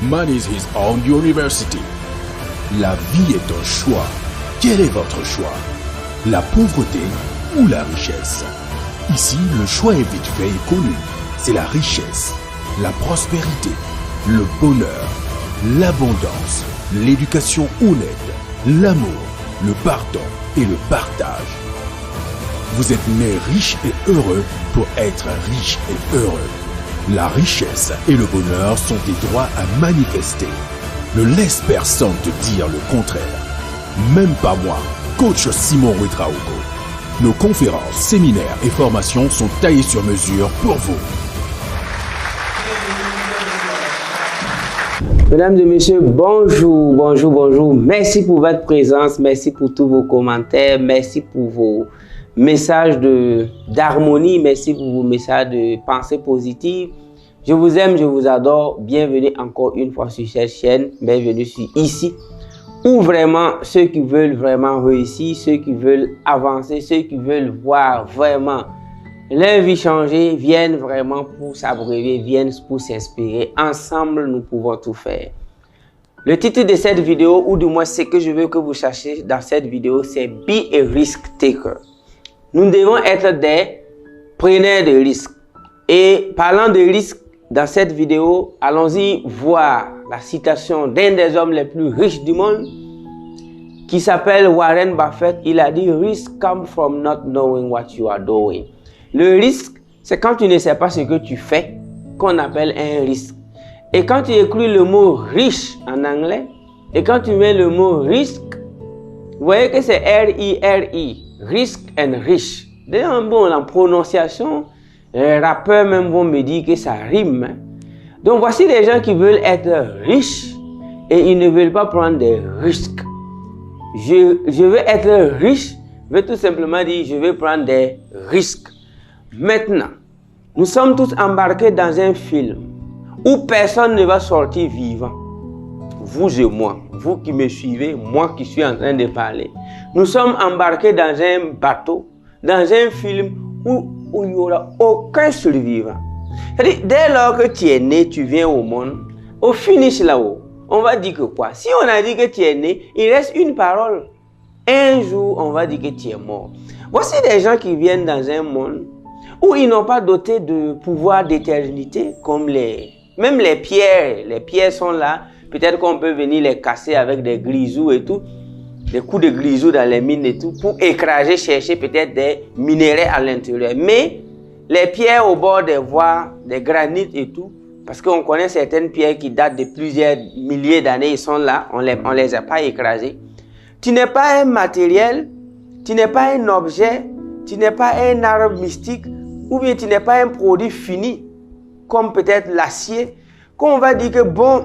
Man is his own university. La vie est un choix. Quel est votre choix? La pauvreté ou la richesse? Ici, le choix est vite fait et connu. C'est la richesse, la prospérité, le bonheur, l'abondance, l'éducation honnête, l'amour, le pardon et le partage. Vous êtes né riche et heureux pour être riche et heureux. La richesse et le bonheur sont des droits à manifester. Ne laisse personne te dire le contraire. Même pas moi, coach Simon Ouedraogo. Nos conférences, séminaires et formations sont taillées sur mesure pour vous. Mesdames et messieurs, bonjour, bonjour, bonjour. Merci pour votre présence, merci pour tous vos commentaires, merci pour vos messages d'harmonie, merci pour vos messages de pensée positive. Je vous aime, je vous adore. Bienvenue encore une fois sur cette chaîne. Bienvenue sur ici, où vraiment ceux qui veulent vraiment réussir, ceux qui veulent avancer, ceux qui veulent voir vraiment leur vie changer, viennent vraiment pour s'abreuver, viennent pour s'inspirer. Ensemble, nous pouvons tout faire. Le titre de cette vidéo, ou du moins ce que je veux que vous cherchiez dans cette vidéo, c'est Be a Risk Taker. Nous devons être des preneurs de risques. Et parlant de risques, dans cette vidéo, allons-y voir la citation d'un des hommes les plus riches du monde qui s'appelle Warren Buffett. Il a dit « Risk comes from not knowing what you are doing ». Le risque, c'est quand tu ne sais pas ce que tu fais qu'on appelle un risque. Et quand tu écris le mot « riche » en anglais, et quand tu mets le mot « risque », vous voyez que c'est R-I-R-I, « risk and rich ». D'ailleurs, bon, en prononciation, les rappeurs même vont me dire que ça rime. Donc voici les gens qui veulent être riches et ils ne veulent pas prendre des risques. Je veux être riche, veut tout simplement dire je veux prendre des risques. Maintenant, nous sommes tous embarqués dans un film où personne ne va sortir vivant. Vous et moi, vous qui me suivez, moi qui suis en train de parler. Nous sommes embarqués dans un bateau, dans un film où il n'y aura aucun survivant. C'est-à-dire, dès lors que tu es né, tu viens au monde, au finish là-haut, on va dire que quoi? Si on a dit que tu es né, il reste une parole. Un jour, on va dire que tu es mort. Voici des gens qui viennent dans un monde où ils n'ont pas doté de pouvoir d'éternité, comme même les pierres. Les pierres sont là. Peut-être qu'on peut venir les casser avec des grisous et tout. Des coups de grisou dans les mines et tout, pour écraser, chercher peut-être des minéraux à l'intérieur. Mais les pierres au bord des voies, des granites et tout, parce qu'on connaît certaines pierres qui datent de plusieurs milliers d'années, ils sont là, on les a pas écrasées. Tu n'es pas un matériel, tu n'es pas un objet, tu n'es pas un arbre mystique, ou bien tu n'es pas un produit fini, comme peut-être l'acier, qu'on va dire que bon,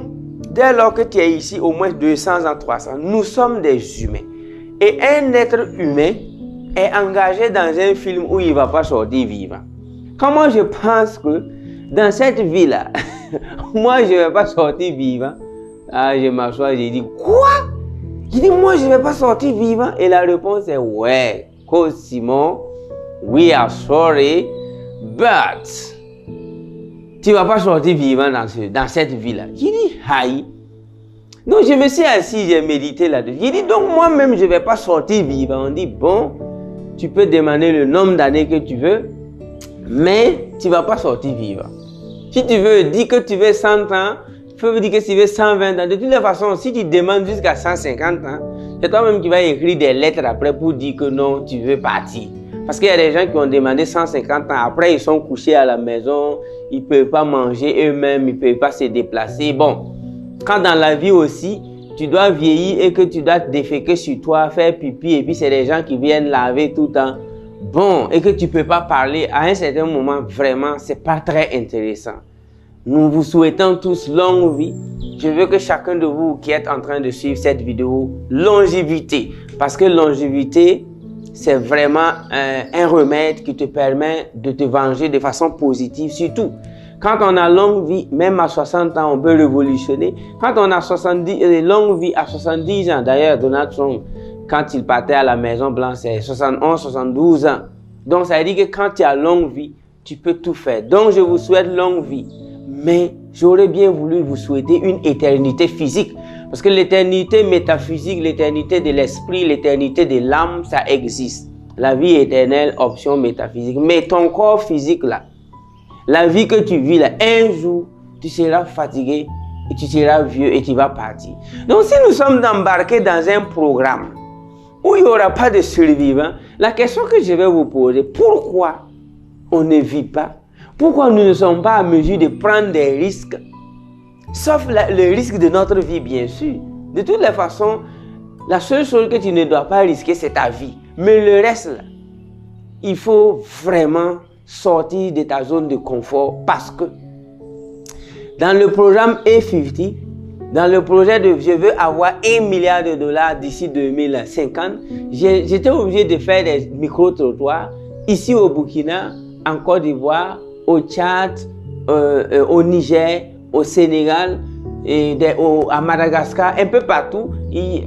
dès lors que tu es ici, au moins 200 ans, 300, nous sommes des humains. Et un être humain est engagé dans un film où il ne va pas sortir vivant. Comment je pense que dans cette vie-là, moi je ne vais pas sortir vivant? Ah, je m'assois, je dis, quoi? Je dis, moi je ne vais pas sortir vivant? Et la réponse est, ouais, Coach Simon, we are sorry, but tu ne vas pas sortir vivant dans cette vie-là. J'ai dit, aïe. Donc je me suis assis, j'ai médité là-dessus. J'ai dit, donc moi-même, je ne vais pas sortir vivant. On dit, bon, tu peux demander le nombre d'années que tu veux, mais tu ne vas pas sortir vivant. Si tu veux dire que tu veux 100 ans, tu peux dire que tu veux 120 ans. De toutes les façons, si tu demandes jusqu'à 150 ans, c'est toi-même qui vas écrire des lettres après pour dire que non, tu veux partir. Parce qu'il y a des gens qui ont demandé 150 ans, après ils sont couchés à la maison, ils ne peuvent pas manger eux-mêmes, ils ne peuvent pas se déplacer. Bon, quand dans la vie aussi, tu dois vieillir et que tu dois te déféquer sur toi, faire pipi, et puis c'est des gens qui viennent laver tout le temps. Bon, et que tu ne peux pas parler, à un certain moment, vraiment, ce n'est pas très intéressant. Nous vous souhaitons tous longue vie. Je veux que chacun de vous qui êtes en train de suivre cette vidéo, longévité, parce que longévité, c'est vraiment un remède qui te permet de te venger de façon positive. Surtout, quand on a longue vie, même à 60 ans, on peut révolutionner. Quand on a longue vie à 70 ans, d'ailleurs, Donald Trump, quand il partait à la Maison Blanche, c'est 71, 72 ans. Donc, ça veut dire que quand tu as longue vie, tu peux tout faire. Donc, je vous souhaite longue vie. mais j'aurais bien voulu vous souhaiter une éternité physique. Parce que l'éternité métaphysique, l'éternité de l'esprit, l'éternité de l'âme, ça existe. La vie éternelle, option métaphysique. Mais ton corps physique là, la vie que tu vis là, un jour, tu seras fatigué et tu seras vieux et tu vas partir. Donc si nous sommes embarqués dans un programme où il n'y aura pas de survivants, la question que je vais vous poser, pourquoi on ne vit pas? Pourquoi nous ne sommes pas à mesure de prendre des risques? Sauf le risque de notre vie, bien sûr. De toutes les façons, la seule chose que tu ne dois pas risquer, c'est ta vie. Mais le reste, là, il faut vraiment sortir de ta zone de confort parce que dans le programme A50, dans le projet de je veux avoir 1 milliard de dollars d'ici 2050, j'étais obligé de faire des micro-trottoirs ici au Burkina, en Côte d'Ivoire, au Tchad, au Niger, au Sénégal, à Madagascar, un peu partout.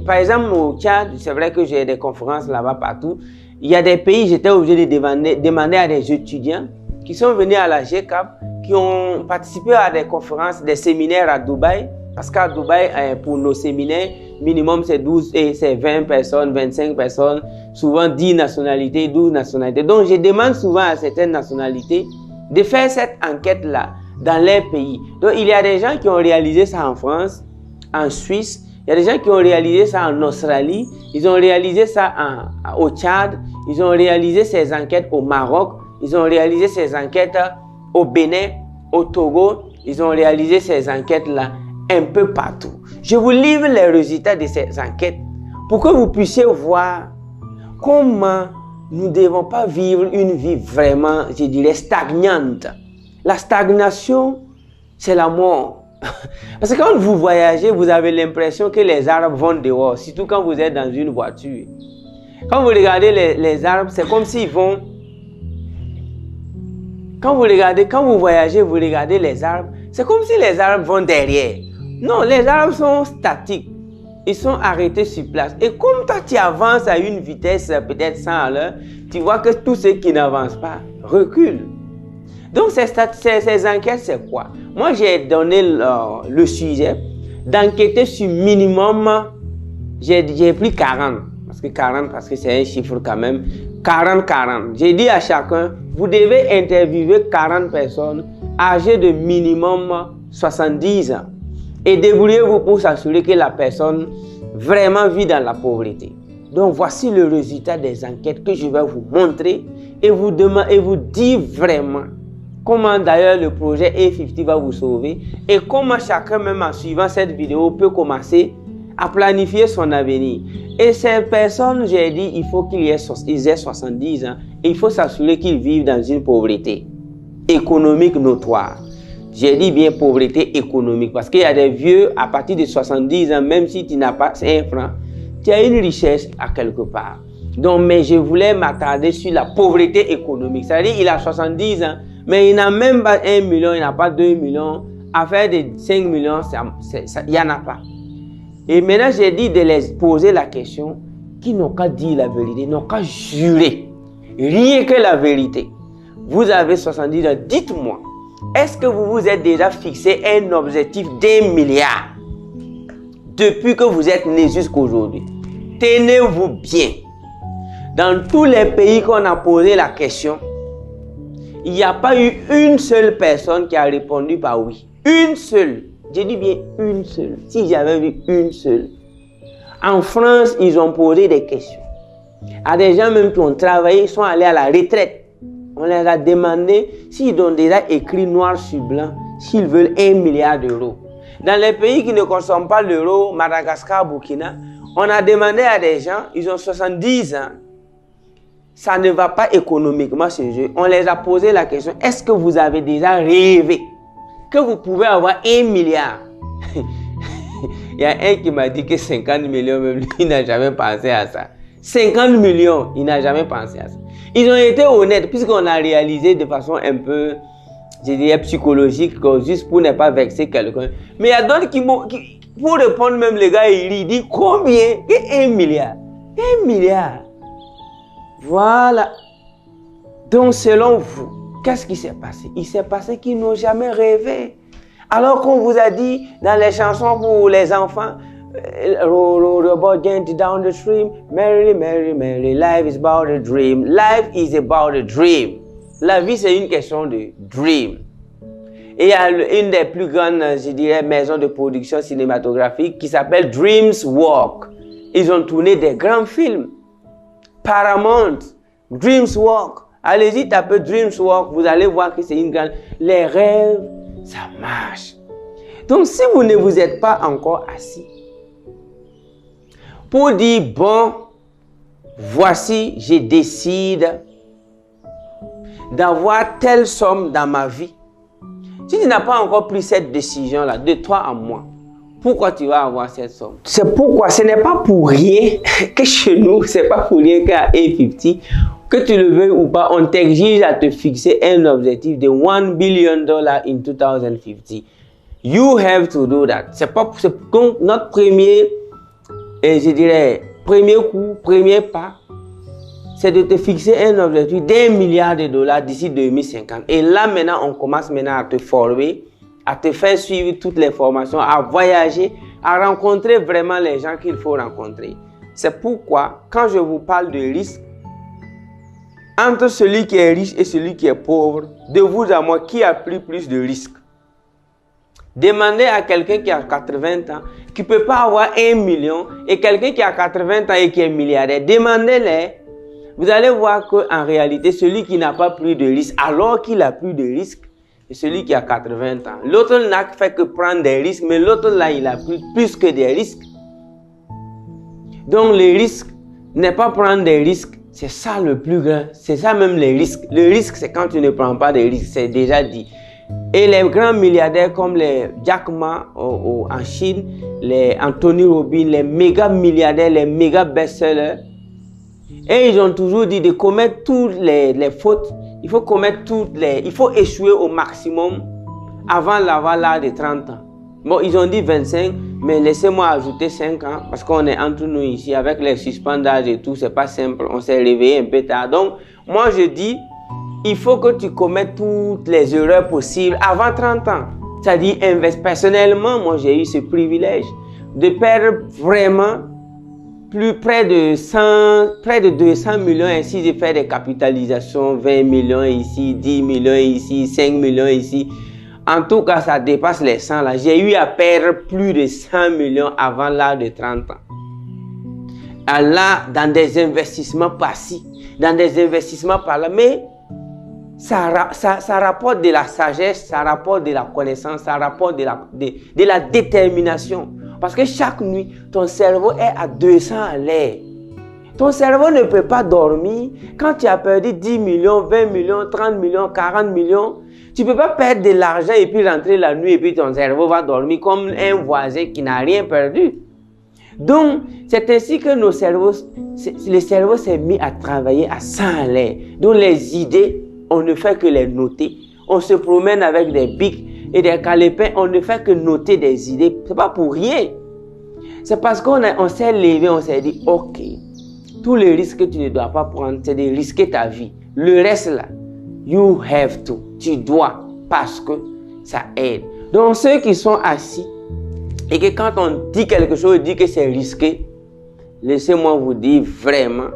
Par exemple, au Tchad, c'est vrai que j'ai des conférences là-bas partout. Il y a des pays, j'étais obligé de demander à des étudiants qui sont venus à la GCAP, qui ont participé à des conférences, des séminaires à Dubaï. Parce qu'à Dubaï, pour nos séminaires, minimum c'est 12 et c'est 20 personnes, 25 personnes, souvent 10 nationalités, 12 nationalités. Donc je demande souvent à certaines nationalités de faire cette enquête-là dans leur pays. Donc il y a des gens qui ont réalisé ça en France, en Suisse, il y a des gens qui ont réalisé ça en Australie, ils ont réalisé ça au Tchad, ils ont réalisé ces enquêtes au Maroc, ils ont réalisé ces enquêtes au Bénin, au Togo, ils ont réalisé ces enquêtes-là un peu partout. Je vous livre les résultats de ces enquêtes pour que vous puissiez voir comment nous ne devons pas vivre une vie vraiment, je dirais, stagnante. La stagnation, c'est la mort. Parce que quand vous voyagez, vous avez l'impression que les arbres vont dehors, surtout quand vous êtes dans une voiture. Quand vous regardez les arbres, c'est comme s'ils vont... Quand vous voyagez, vous regardez les arbres, c'est comme si les arbres vont derrière. Non, les arbres sont statiques. Ils sont arrêtés sur place. Et comme toi, tu avances à une vitesse peut-être 100 à l'heure, tu vois que tous ceux qui n'avancent pas reculent. Donc, ces enquêtes, c'est quoi? Moi, j'ai donné le sujet d'enquêter sur minimum, j'ai pris 40. Parce que c'est un chiffre quand même. 40-40. J'ai dit à chacun, vous devez interviewer 40 personnes âgées de minimum 70 ans. Et débrouillez-vous pour s'assurer que la personne vraiment vit dans la pauvreté. Donc voici le résultat des enquêtes que je vais vous montrer et vous dire vraiment comment d'ailleurs le projet A50 va vous sauver et comment chacun même en suivant cette vidéo peut commencer à planifier son avenir. Et ces personnes, j'ai dit, il faut qu'ils aient 70 ans et il faut s'assurer qu'ils vivent dans une pauvreté économique notoire. J'ai dit bien pauvreté économique parce qu'il y a des vieux à partir de 70 ans, même si tu n'as pas 5 francs, tu as une richesse à quelque part. Donc, mais je voulais m'attarder sur la pauvreté économique. C'est-à-dire il a 70 ans, mais il n'a même pas 1 million, il n'a pas 2 millions. À faire de 5 millions, il n'y en a pas. Et maintenant, j'ai dit de les poser la question qui n'ont qu'à dire la vérité, n'ont qu'à jurer. Rien que la vérité. Vous avez 70 ans, dites-moi, est-ce que vous vous êtes déjà fixé un objectif d'1 milliard depuis que vous êtes né jusqu'à aujourd'hui? Tenez-vous bien. Dans tous les pays qu'on a posé la question, il n'y a pas eu une seule personne qui a répondu par oui. Une seule. Je dis bien une seule. Si j'avais vu une seule. En France, ils ont posé des questions. À des gens même qui ont travaillé, ils sont allés à la retraite. On leur a demandé s'ils ont déjà écrit noir sur blanc, s'ils veulent 1 milliard d'euros. Dans les pays qui ne consomment pas l'euro, Madagascar, Burkina, on a demandé à des gens, ils ont 70 ans. Ça ne va pas économiquement ce jeu. On les a posé la question, est-ce que vous avez déjà rêvé que vous pouvez avoir 1 milliard? Il y a un qui m'a dit que 50 millions, même lui, il n'a jamais pensé à ça. 50 millions, il n'a jamais pensé à ça. Ils ont été honnêtes, puisqu'on a réalisé de façon un peu, je dirais, psychologique, juste pour ne pas vexer quelqu'un. Mais il y a d'autres qui, pour répondre même, les gars, il dit combien? 1 milliard. 1 milliard. Voilà. Donc, selon vous, qu'est-ce qui s'est passé? Il s'est passé qu'ils n'ont jamais rêvé. Alors qu'on vous a dit dans les chansons pour les enfants, roll, roll your boat gently down the stream, merrily, merrily, merrily, life is about a dream. Life is about a dream. La vie, c'est une question de dream. Et il y a une des plus grandes, je dirais, maisons de production cinématographique qui s'appelle Dreams Walk. Ils ont tourné des grands films. Paramount, Dreams Walk. Allez-y, tapez Dreams Walk, vous allez voir que c'est une grande... Les rêves, ça marche. Donc, si vous ne vous êtes pas encore assis pour dire, bon, voici, je décide d'avoir telle somme dans ma vie. Si tu n'as pas encore pris cette décision-là, de toi à moi, pourquoi tu vas avoir cette somme? C'est pourquoi ce n'est pas pour rien que chez nous, c'est pas pour rien qu'à A50, que tu le veuilles ou pas, on t'exige à te fixer un objectif de $1 billion in 2050. You have to do that. C'est donc notre premier, je dirais, premier coup, premier pas, c'est de te fixer un objectif d'1 milliard de dollars d'ici 2050. Et là, maintenant, on commence maintenant à te former, à te faire suivre toutes les formations, à voyager, à rencontrer vraiment les gens qu'il faut rencontrer. C'est pourquoi, quand je vous parle de risque, entre celui qui est riche et celui qui est pauvre, de vous à moi, qui a pris plus de risques? Demandez à quelqu'un qui a 80 ans, qui ne peut pas avoir 1 million, et quelqu'un qui a 80 ans et qui est milliardaire. Demandez-les. Vous allez voir qu'en réalité, celui qui n'a pas pris de risques, alors qu'il a pris de risques, c'est celui qui a 80 ans. L'autre n'a fait que prendre des risques, mais l'autre là, il a pris plus que des risques. Donc, le risque n'est pas prendre des risques, c'est ça le plus grand. C'est ça même les risques. Le risque, c'est quand tu ne prends pas de risques, c'est déjà dit. Et les grands milliardaires comme les Jack Ma en Chine, les Anthony Robbins, les méga milliardaires, les méga best-sellers, et ils ont toujours dit de commettre toutes les fautes. Il faut il faut échouer au maximum avant l'âge de 30 ans. Bon, ils ont dit 25, mais laissez-moi ajouter 5 ans parce qu'on est entre nous ici avec les suspens d'âge et tout, c'est pas simple. On s'est réveillé un peu tard. Donc, moi je dis, il faut que tu commettes toutes les erreurs possibles avant 30 ans. C'est-à-dire, personnellement, moi j'ai eu ce privilège de perdre vraiment près de 200 millions ici, j'ai fait des capitalisations, 20 millions ici, 10 millions ici, 5 millions ici. En tout cas, ça dépasse les 100 là. J'ai eu à perdre plus de 100 millions avant l'âge de 30 ans. Là, dans des investissements passifs, dans des investissements par là, mais ça rapporte de la sagesse, ça rapporte de la connaissance, ça rapporte de la détermination. Parce que chaque nuit, ton cerveau est à 200 à l'air. Ton cerveau ne peut pas dormir. Quand tu as perdu 10 millions, 20 millions, 30 millions, 40 millions, tu ne peux pas perdre de l'argent et puis rentrer la nuit et puis ton cerveau va dormir comme un voisin qui n'a rien perdu. Donc, c'est ainsi que le cerveau s'est mis à travailler à 100 à l'air. Donc, les idées, on ne fait que les noter. On se promène avec des bics et des calepins, on ne fait que noter des idées. Ce n'est pas pour rien. C'est parce qu'on s'est levé, on s'est dit, ok, tous les risques que tu ne dois pas prendre, c'est de risquer ta vie. Le reste là, you have to, tu dois, parce que ça aide. Donc ceux qui sont assis et que quand on dit quelque chose, on dit que c'est risqué, laissez-moi vous dire vraiment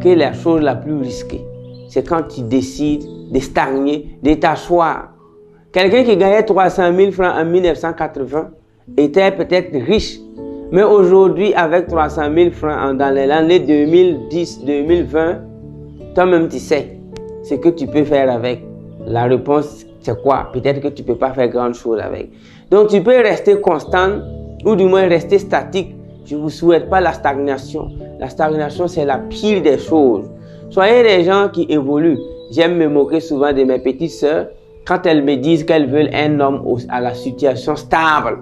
que la chose la plus risquée, c'est quand tu décides de stagner, de t'asseoir. Quelqu'un qui gagnait 300 000 francs en 1980 était peut-être riche. Mais aujourd'hui, avec 300 000 francs dans l'année 2010-2020, toi-même tu sais ce que tu peux faire avec. La réponse, c'est quoi? Peut-être que tu ne peux pas faire grand-chose avec. Donc tu peux rester constant ou du moins rester statique. Je ne vous souhaite pas la stagnation. La stagnation, c'est la pire des choses. Soyez des gens qui évoluent. J'aime me moquer souvent de mes petites sœurs. Quand elles me disent qu'elles veulent un homme à la situation stable,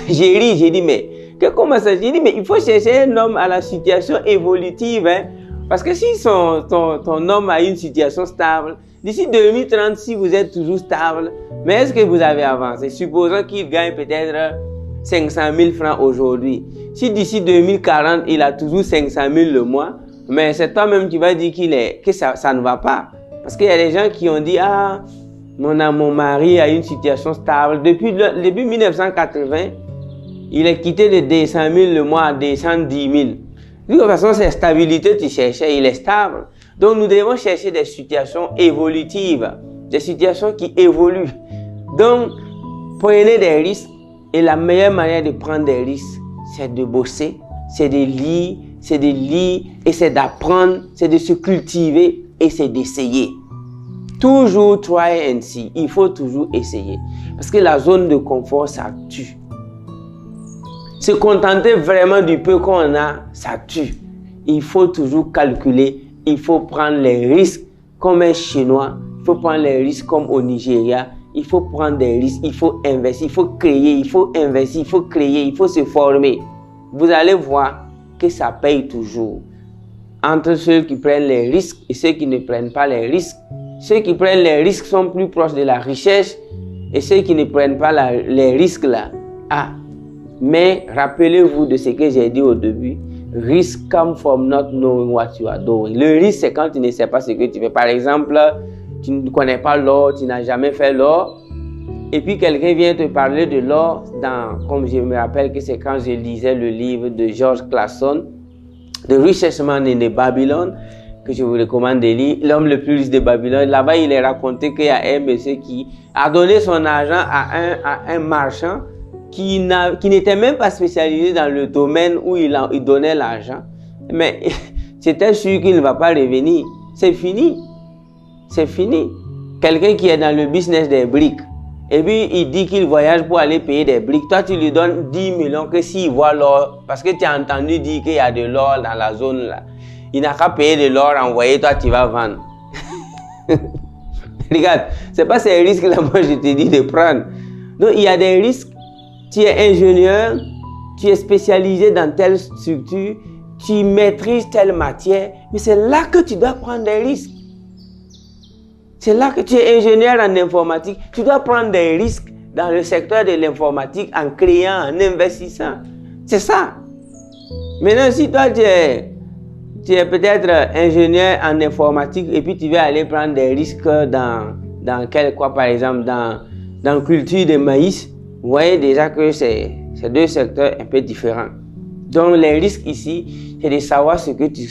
j'ai ri, j'ai dit, mais comment ça? J'ai dit, mais il faut chercher un homme à la situation évolutive. Hein? Parce que si ton homme a une situation stable, d'ici 2030, si vous êtes toujours stable, mais est-ce que vous avez avancé? Supposons qu'il gagne peut-être 500 000 francs aujourd'hui. Si d'ici 2040, il a toujours 500 000 le mois, mais c'est toi-même qui vas dire que ça ne va pas. Parce qu'il y a des gens qui ont dit, ah, Mon mari a une situation stable. Depuis 1980, il est quitté de 200 000 le mois à 210 000. De toute façon, c'est stabilité tu cherchais, il est stable. Donc, nous devons chercher des situations évolutives, des situations qui évoluent. Donc, prenez des risques et la meilleure manière de prendre des risques, c'est de bosser, c'est de lire et c'est d'apprendre, c'est de se cultiver et c'est d'essayer. Toujours try and see. Il faut toujours essayer. Parce que la zone de confort, ça tue. Se contenter vraiment du peu qu'on a, ça tue. Il faut toujours calculer. Il faut prendre les risques comme un Chinois. Il faut prendre les risques comme au Nigeria. Il faut prendre des risques. Il faut investir. Il faut créer. Il faut investir. Il faut créer. Il faut se former. Vous allez voir que ça paye toujours. Entre ceux qui prennent les risques et ceux qui ne prennent pas les risques, ceux qui prennent les risques sont plus proches de la richesse et ceux qui ne prennent pas les risques là. Ah, mais rappelez-vous de ce que j'ai dit au début. Risk comes from not knowing what you are doing. Le risque, c'est quand tu ne sais pas ce que tu fais. Par exemple, tu ne connais pas l'or, tu n'as jamais fait l'or. Et puis quelqu'un vient te parler de l'or, comme je me rappelle que c'est quand je lisais le livre de George Clason, The Richest Man in the Babylon, que je vous recommande de lire, L'homme le plus riche de Babylone. Là-bas, il est raconté qu'il y a un monsieur qui a donné son argent à un marchand qui n'était même pas spécialisé dans le domaine où il donnait l'argent. Mais c'était sûr qu'il ne va pas revenir. C'est fini. C'est fini. Quelqu'un qui est dans le business des briques, et puis il dit qu'il voyage pour aller payer des briques. Toi, tu lui donnes 10 millions que s'il voit l'or, parce que tu as entendu dire qu'il y a de l'or dans la zone là. Il n'a qu'à payer de l'or envoyé, toi tu vas vendre. Regarde, c'est pas ces risques-là, moi je te dis de prendre. Donc il y a des risques. Tu es ingénieur, tu es spécialisé dans telle structure, tu maîtrises telle matière, mais c'est là que tu dois prendre des risques. C'est là que tu es ingénieur en informatique, tu dois prendre des risques dans le secteur de l'informatique en créant, en investissant. C'est ça. Maintenant, si toi tu es peut-être ingénieur en informatique et puis tu veux aller prendre des risques dans par exemple, dans la culture de maïs, vous voyez déjà que c'est deux secteurs un peu différents. Donc les risques ici, c'est de savoir ce que tu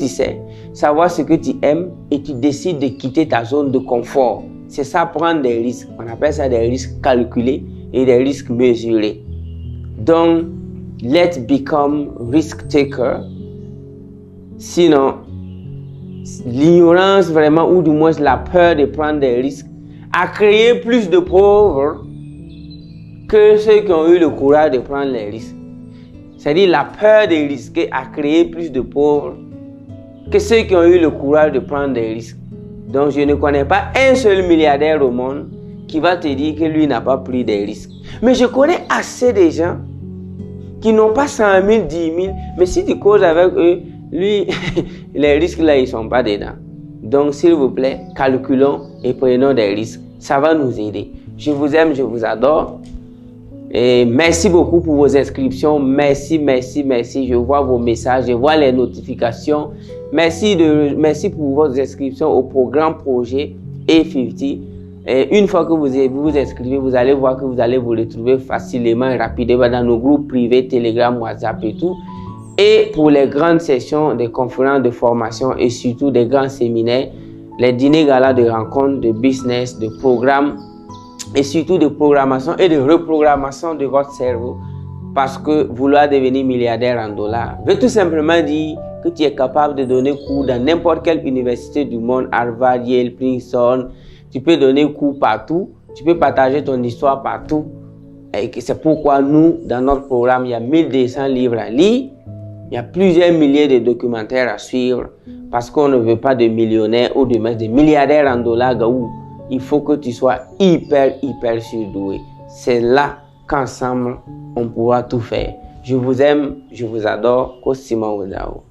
sais, savoir ce que tu aimes et tu décides de quitter ta zone de confort. C'est ça, prendre des risques. On appelle ça des risques calculés et des risques mesurés. Donc, let's become risk taker. Sinon, l'ignorance vraiment, ou du moins la peur de prendre des risques, a créé plus de pauvres que ceux qui ont eu le courage de prendre les risques. C'est-à-dire la peur de risquer a créé plus de pauvres que ceux qui ont eu le courage de prendre des risques. Donc je ne connais pas un seul milliardaire au monde qui va te dire que lui n'a pas pris des risques. Mais je connais assez de gens qui n'ont pas 100 000, 10 000, mais si tu causes avec eux, lui, les risques là, ils ne sont pas dedans. Donc s'il vous plaît, calculons et prenons des risques. Ça va nous aider. Je vous aime, je vous adore. Et merci beaucoup pour vos inscriptions. Merci. Je vois vos messages, je vois les notifications. Merci pour vos inscriptions au programme projet A50. Et une fois que vous vous inscrivez, vous allez voir que vous allez vous retrouver facilement et rapidement dans nos groupes privés, Telegram, WhatsApp et tout. Et pour les grandes sessions de conférences de formation et surtout des grands séminaires, les dîners galas de rencontres, de business, de programmes et surtout de programmation et de reprogrammation de votre cerveau, parce que vouloir devenir milliardaire en dollars veut tout simplement dire que tu es capable de donner cours dans n'importe quelle université du monde, Harvard, Yale, Princeton. Tu peux donner cours partout, tu peux partager ton histoire partout. Et c'est pourquoi nous, dans notre programme, il y a 1200 livres à lire, il y a plusieurs milliers de documentaires à suivre, parce qu'on ne veut pas de millionnaires ou de milliardaires en dollars. Il faut que tu sois hyper surdoué. C'est là qu'ensemble, on pourra tout faire. Je vous aime, je vous adore. Simon Wadao.